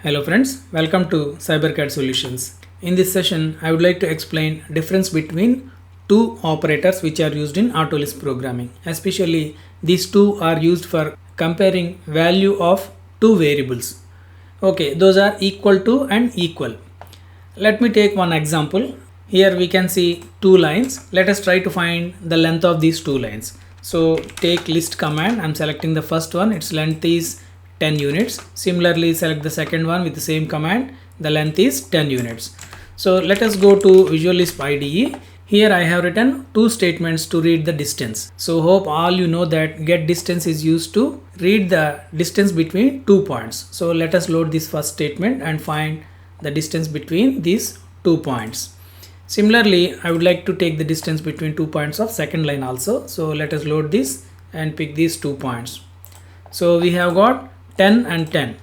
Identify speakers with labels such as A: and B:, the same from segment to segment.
A: Hello friends, welcome to CyberCAD Solutions. In this session, I would like to explain difference between two operators which are used in AutoLISP programming. Especially these two are used for comparing value of two variables. Okay, those are equal to and equal. Let me take one example. Here we can see two lines. Let us try to find the length of these two lines. So take list command. I'm selecting the first one. Its length is 10 units. Similarly, select the second one with the same command. The length is 10 units. So let us go to AutoLISP IDE. Here I have written two statements to read the distance. So hope all you know that get distance is used to read the distance between 2 points. So let us load this first statement and find the distance between these 2 points. Similarly, I would like to take the distance between 2 points of second line also. So let us load this and pick these 2 points. So we have got 10 and 10.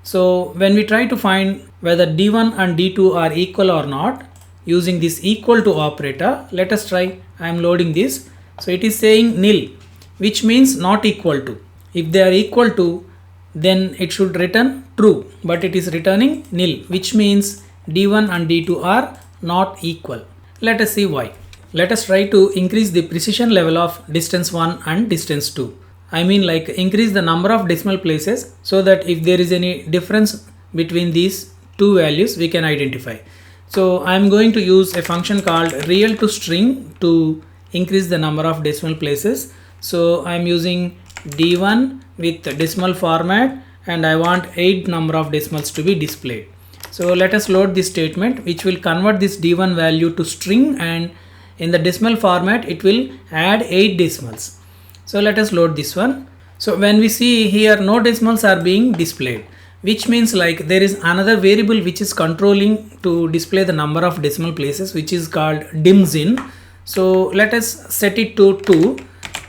A: So when we try to find whether D1 and D2 are equal or not using this equal to operator, let us try. I am loading this. So it is saying nil, which means not equal to. If they are equal to, then it should return true, but it is returning nil, which means D1 and D2 are not equal. Let us see why. Let us try to increase the precision level of distance 1 and distance 2. I mean like increase the number of decimal places so that if there is any difference between these two values we can identify. So I am going to use a function called real to string to increase the number of decimal places. So I am using D1 with decimal format and I want 8 number of decimals to be displayed. So let us load this statement which will convert this D1 value to string, and in the decimal format it will add 8 decimals. So let us load this one. So when we see here no decimals are being displayed, which means like there is another variable which is controlling to display the number of decimal places, which is called dimsin. So let us set it to 2.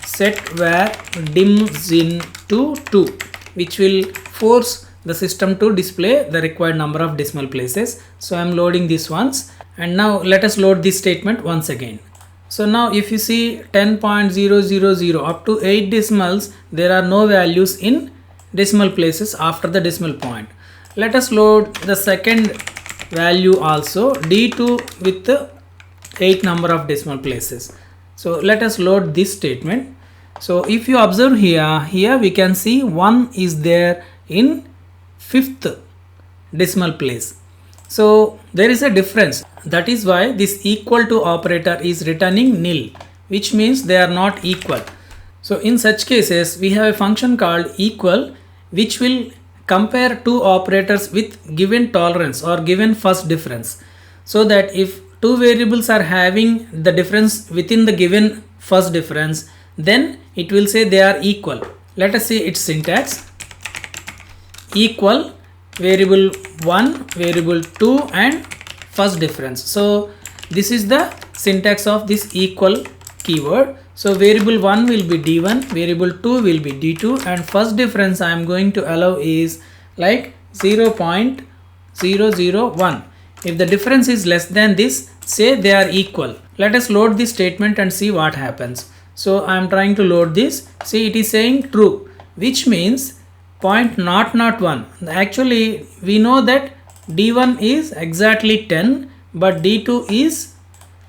A: Set where dimsin to 2, which will force the system to display the required number of decimal places. So I am loading this once, and now let us load this statement once again. So now if you see 10.000 up to 8 decimals, there are no values in decimal places after the decimal point. Let us load the second value also, D2 with the 8 number of decimal places. So let us load this statement. So if you observe here we can see 1 is there in 5th decimal place. So there is a difference. That is why this equal to operator is returning nil, which means they are not equal. So in such cases we have a function called equal which will compare two operators with given tolerance or given first difference, so that if two variables are having the difference within the given first difference, then it will say they are equal. Let us see its syntax. Equal variable 1, variable 2 and first difference. So this is the syntax of this equal keyword. So variable 1 will be D1, variable 2 will be D2, and first difference I am going to allow is like 0.001. If the difference is less than this, say they are equal. Let us load this statement and see what happens. So I am trying to load this. See, it is saying true, which means 0.001. Actually we know that D1 is exactly 10, but D2 is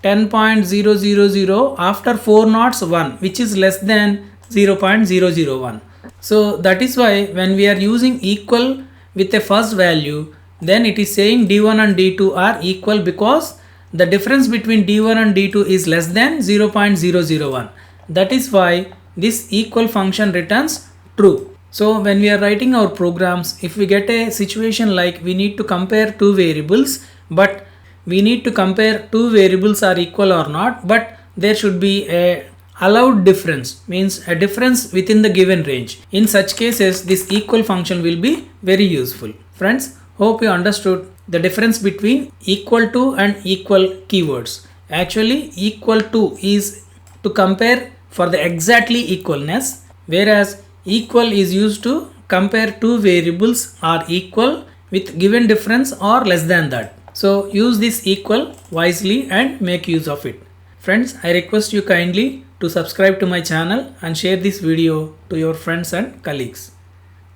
A: 10.000 after 4 knots 1, which is less than 0.001. So that is why when we are using equal with a first value, then it is saying D1 and D2 are equal because the difference between D1 and D2 is less than 0.001. That is why this equal function returns true. So when we are writing our programs, if we get a situation like we need to compare two variables, but we need to compare two variables are equal or not, but there should be a allowed difference, means a difference within the given range. In such cases, this equal function will be very useful. Friends, hope you understood the difference between equal to and equal keywords. Actually, equal to is to compare for the exactly equalness, whereas equal is used to compare two variables are equal with given difference or less than that. So use this equal wisely and make use of it. Friends, I request you kindly to subscribe to my channel and share this video to your friends and colleagues.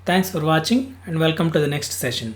A: Thanks for watching and welcome to the next session.